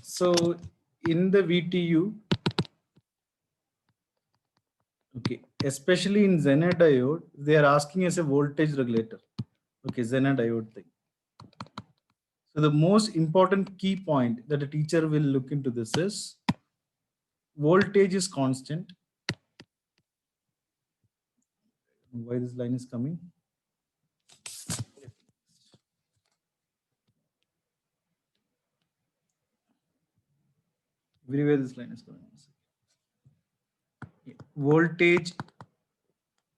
So in the VTU, okay, especially in Zener diode, they are asking as a voltage regulator. Okay, Zener diode thing. So the most important key point that a teacher will look into this is voltage is constant. Why this line is coming? Everywhere this line is coming.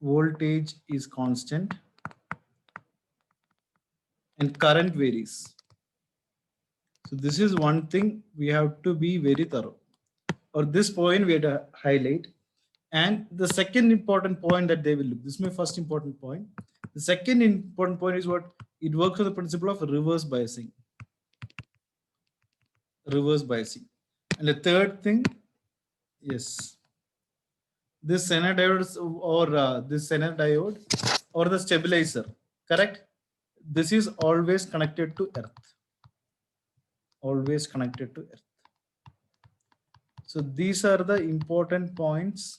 Voltage is constant and current varies. So this is one thing we have to be very thorough, or this point we have to highlight. And the second important point that they will look, this is my first important point. The second important point is what it works on the principle of reverse biasing. Reverse biasing. And the third thing, yes, this Zener diode or this Zener diode or the stabilizer, correct? This is always connected to earth. Always connected to earth. So these are the important points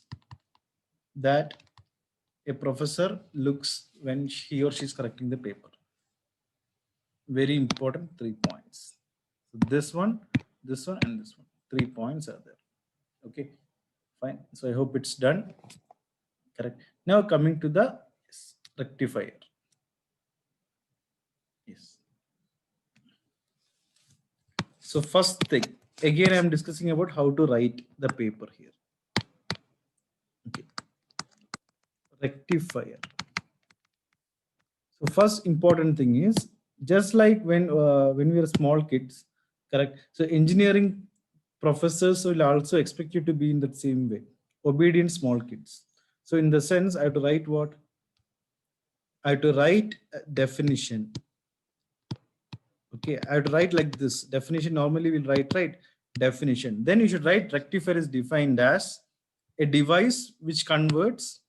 that a professor looks when he or she is correcting the paper. Very important 3 points. So this one, and this one. 3 points are there. Okay, fine. So I hope it's done. Correct. Now coming to the rectifier. Yes. So first thing, again, I am discussing about how to write the paper here. Okay. Rectifier. So first important thing is, just like when we are small kids, correct? So engineering professors will also expect you to be in that same way, obedient small kids. So in the sense, I have to write what? I have to write a definition. Okay, I have to write like this. Definition normally we'll write right definition. Then you should write rectifier is defined as a device which converts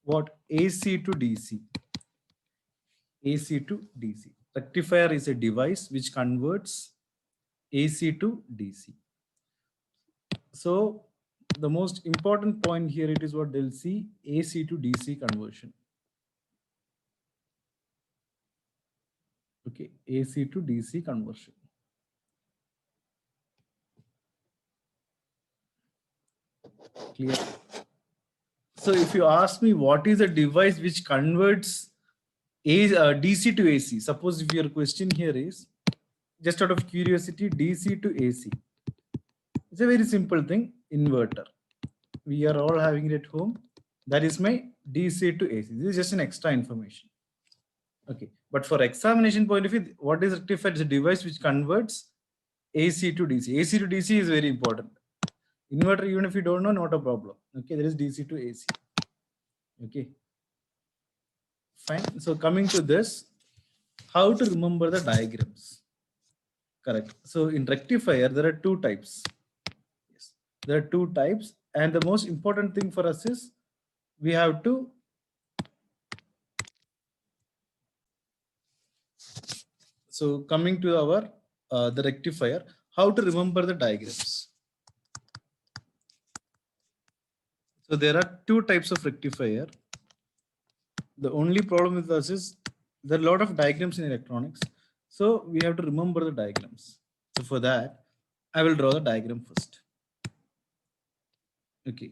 what? AC to DC. AC to DC. Rectifier is a device which converts AC to DC. So the most important point here, it is what they'll see, AC to DC conversion. Okay, AC to DC conversion. Clear? So if you ask me what is a device which converts DC to AC, suppose if your question here is, just out of curiosity, DC to AC. It's a very simple thing, inverter. We are all having it at home. That is my DC to AC. This is just an extra information. Okay, but for examination point of view, what is rectifier? It's a device which converts AC to DC. AC to DC is very important. Inverter, even if you don't know, not a problem. Okay, there is DC to AC. Okay, fine. So coming to this, how to remember the diagrams? Correct. So in rectifier, there are 2 types. Yes, there are 2 types, and the most important thing for us is we have to so coming to our the rectifier, how to remember the diagrams. So there are 2 types of rectifier. The only problem with us is there are a lot of diagrams in electronics. So we have to remember the diagrams. So for that, I will draw the diagram first. Okay.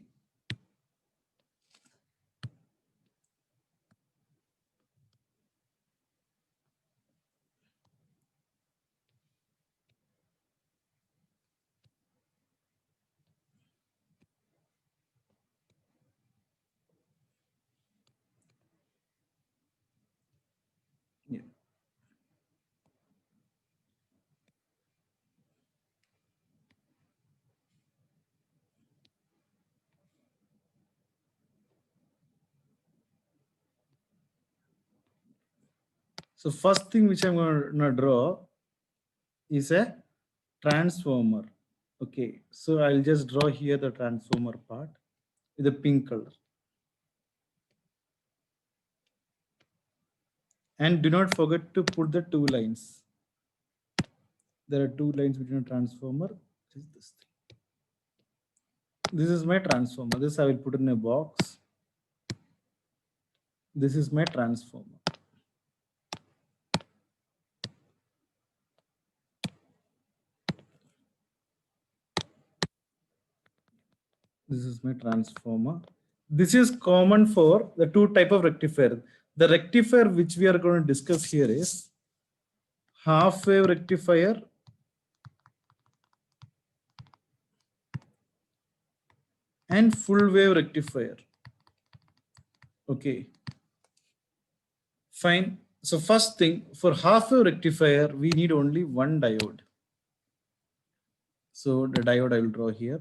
Yeah. So first thing which I'm going to draw is a transformer. Okay. So I'll just draw here the transformer part with a pink color. And do not forget to put the 2 lines. There are two lines between a transformer. What is this thing? This is my transformer. This I will put in a box. This is my transformer. This is my transformer. This is common for the two type of rectifier. The rectifier which we are going to discuss here is half wave rectifier and full wave rectifier. Okay, fine. So first thing, for half wave rectifier, we need only one diode. So the diode I will draw here.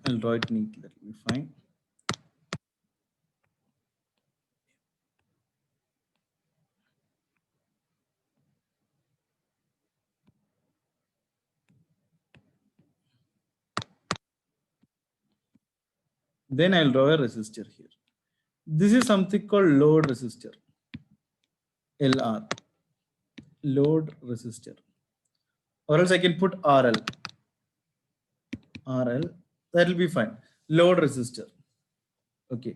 I'll draw it neatly, that will be fine. Then I'll draw a resistor here. This is something called load resistor, LR, load resistor. Or else I can put RL. RL, that will be fine. Load resistor. Okay.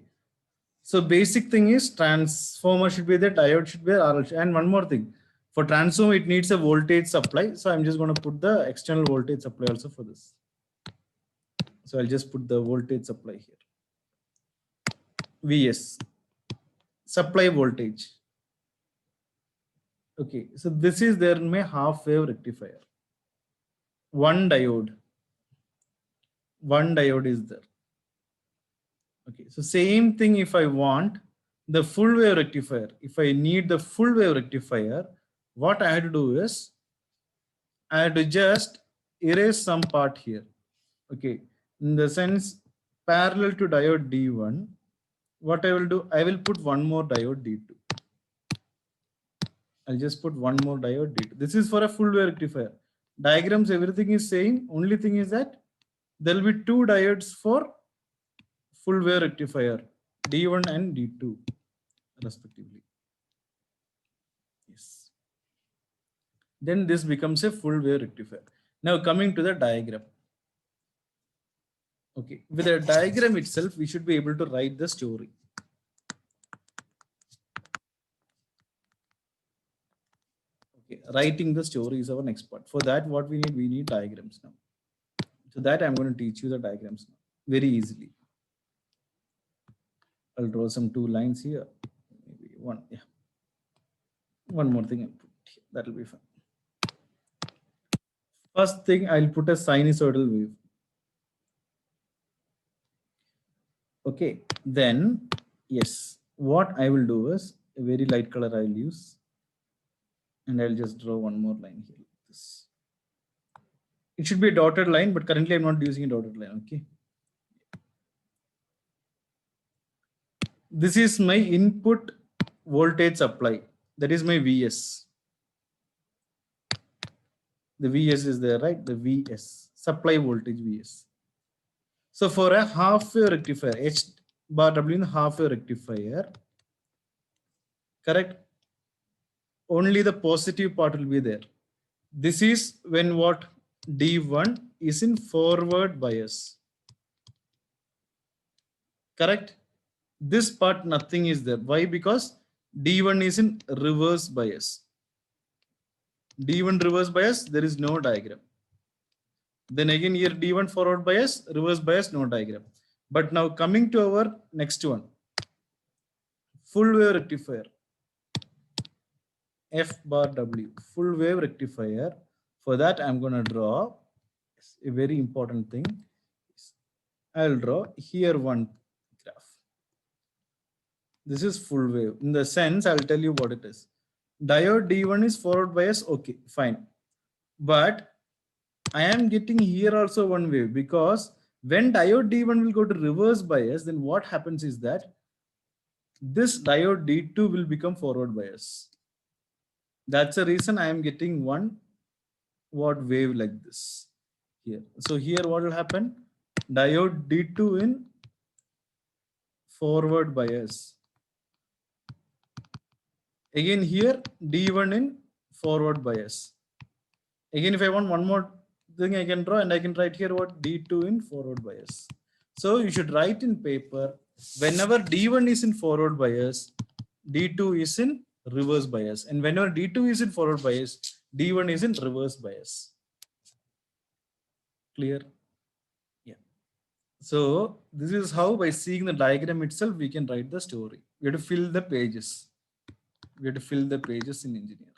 So basic thing is transformer should be there, diode should be there, RL. And one more thing, for transformer, it needs a voltage supply. So I'm just going to put the external voltage supply also for this. So I'll just put the voltage supply here. VS, supply voltage. Okay, so this is there in my half wave rectifier. One diode is there. Okay, so same thing if I want the full wave rectifier. If I need the full wave rectifier, what I have to do is I have to just erase some part here. Okay, in the sense parallel to diode D1, what I will do, I will put one more diode D2. I'll just put one more diode D2. This is for a full wave rectifier. Diagrams, everything is same. Only thing is that there will be two diodes for full wave rectifier, D1 and D2 respectively. Yes. Then this becomes a full wave rectifier. Now coming to the diagram. Okay, with the diagram itself, we should be able to write the story. Okay, writing the story is our next part. For that, what we need diagrams now. So that I'm going to teach you the diagrams now very easily. I'll draw some two lines here. Maybe one, yeah. One more thing I'll put here. That'll be fine. First thing, I'll put a sinusoidal wave. Okay, then yes, what I will do is a very light color I'll use, and I'll just draw one more line here. Like this. It should be a dotted line, but currently I'm not using a dotted line. Okay. This is my input voltage supply. That is my VS. The VS is there, right? The VS, supply voltage VS. So for a half wave rectifier, H bar W in the half wave rectifier, correct? Only the positive part will be there. This is when what D1 is in forward bias. Correct? This part nothing is there. Why? Because D1 is in reverse bias. D1 reverse bias, there is no diagram. Then again here D1 forward bias, reverse bias, no diagram. But now coming to our next one, full wave rectifier, F bar W, full wave rectifier. For that, I'm going to draw a very important thing. I'll draw here one graph. This is full wave. In the sense, I'll tell you what it is. Diode D1 is forward bias. Okay, fine. But I am getting here also one wave, because when diode D1 will go to reverse bias, then what happens is that this diode D2 will become forward bias. That's the reason I am getting one wave like this here. So here what will happen? Diode D2 in forward bias. Again here, D1 in forward bias. Again, if I want one more thing, I can draw, and I can write here what D2 in forward bias. So you should write in paper, whenever D1 is in forward bias, D2 is in reverse bias. And whenever D2 is in forward bias, D1 is in reverse bias. Clear? Yeah. So this is how, by seeing the diagram itself, we can write the story. We have to fill the pages. We have to fill the pages in engineering.